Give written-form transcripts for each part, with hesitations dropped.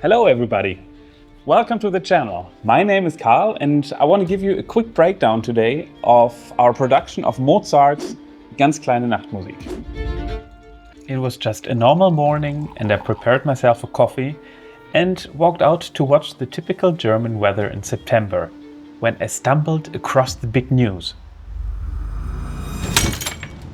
Hello everybody! Welcome to the channel. My name is Karl and I want to give you a quick breakdown today of our production of Mozart's Ganz, kleine Nachtmusik. It was just a normal morning and I prepared myself a coffee and walked out to watch the typical German weather in September, when I stumbled across the big news.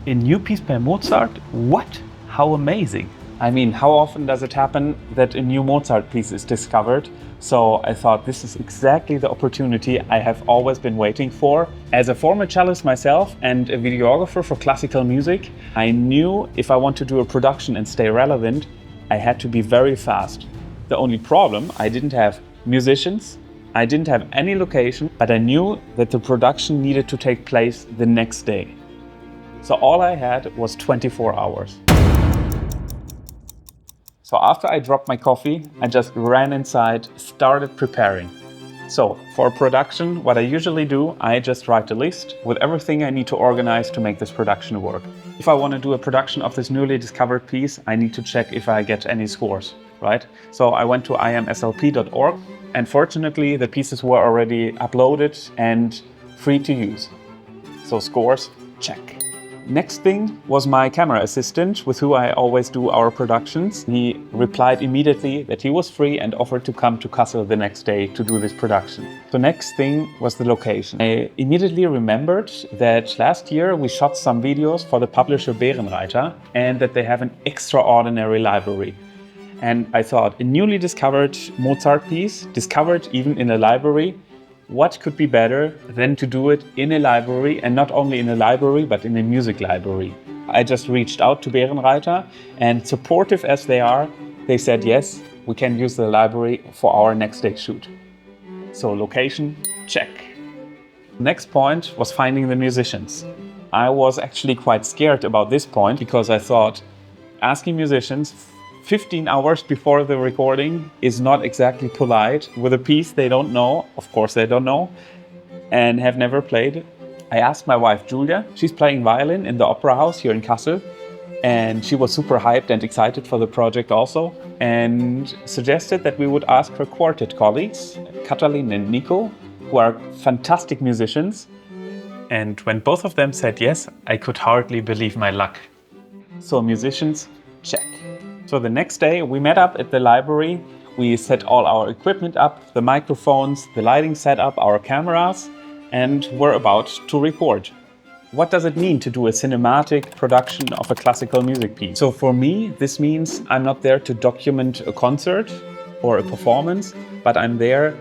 A new piece by Mozart? What? How amazing! I mean, how often does it happen that a new Mozart piece is discovered? So I thought this is exactly the opportunity I have always been waiting for. As a former cellist myself and a videographer for classical music, I knew if I want to do a production and stay relevant, I had to be very fast. The only problem, I didn't have musicians, I didn't have any location, but I knew that the production needed to take place the next day. So all I had was 24 hours. So after I dropped my coffee, I just ran inside, started preparing. So for a production, what I usually do, I just write a list with everything I need to organize to make this production work. If I want to do a production of this newly discovered piece, I need to check if I get any scores, right? So I went to imslp.org and fortunately the pieces were already uploaded and free to use. So scores, check. Next thing was my camera assistant with who I always do our productions. He replied immediately that he was free and offered to come to Kassel the next day to do this production. The next thing was the location. I immediately remembered that last year we shot some videos for the publisher Bärenreiter and that they have an extraordinary library. And I thought, a newly discovered Mozart piece, discovered even in a library, what could be better than to do it in a library, and not only in a library, but in a music library. I just reached out to Bärenreiter, and supportive as they are, they said yes, we can use the library for our next day shoot. So location, check. Next point was finding the musicians. I was actually quite scared about this point because I thought asking musicians 15 hours before the recording is not exactly polite with a piece they don't know, of course they don't know, and have never played. I asked my wife Giulia, she's playing violin in the opera house here in Kassel, and she was super hyped and excited for the project also, and suggested that we would ask her quartet colleagues, Katalin and Nico, who are fantastic musicians. And when both of them said yes, I could hardly believe my luck. So musicians, check. So the next day we met up at the library, we set all our equipment up, the microphones, the lighting setup, our cameras, and we're about to record. What does it mean to do a cinematic production of a classical music piece? So for me, this means I'm not there to document a concert or a performance, but I'm there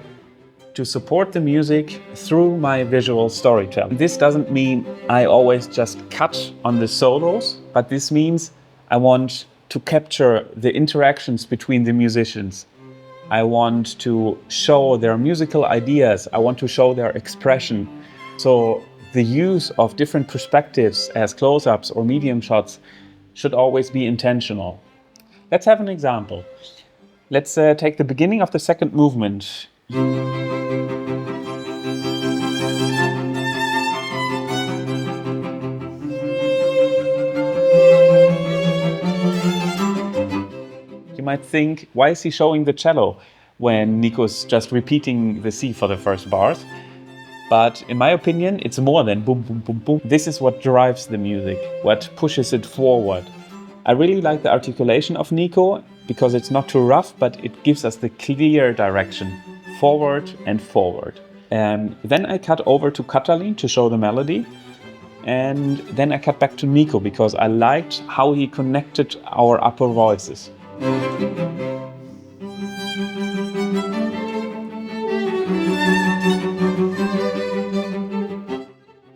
to support the music through my visual storytelling. This doesn't mean I always just cut on the solos, but this means I want to capture the interactions between the musicians. I want to show their musical ideas. I want to show their expression. So the use of different perspectives as close-ups or medium shots should always be intentional. Let's have an example. Let's take the beginning of the second movement. You might think, why is he showing the cello when Nico's just repeating the C for the first bars? But in my opinion, it's more than boom, boom, boom, boom. This is what drives the music, what pushes it forward. I really like the articulation of Nico because it's not too rough, but it gives us the clear direction, forward and forward. Then I cut over to Katalin to show the melody. And then I cut back to Nico because I liked how he connected our upper voices.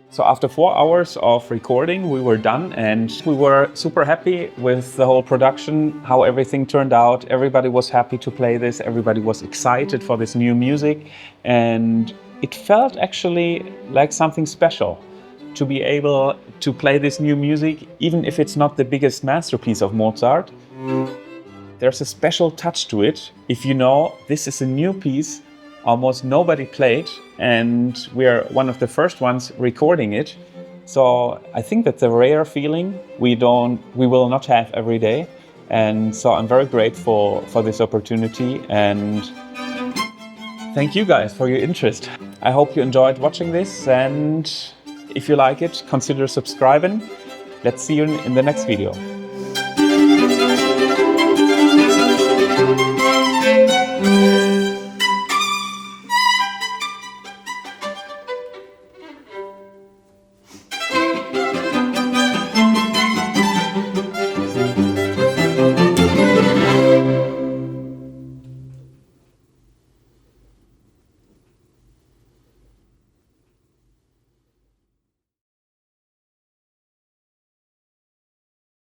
So after 4 hours of recording, we were done and we were super happy with the whole production, how everything turned out. Everybody was happy to play this, everybody was excited for this new music, and it felt actually like something special to be able to play this new music, even if it's not the biggest masterpiece of Mozart. There's a special touch to it. If you know, this is a new piece, almost nobody played, and we're one of the first ones recording it. So I think that's a rare feeling we will not have every day. And so I'm very grateful for this opportunity, and thank you guys for your interest. I hope you enjoyed watching this, and if you like it, consider subscribing. Let's see you in the next video.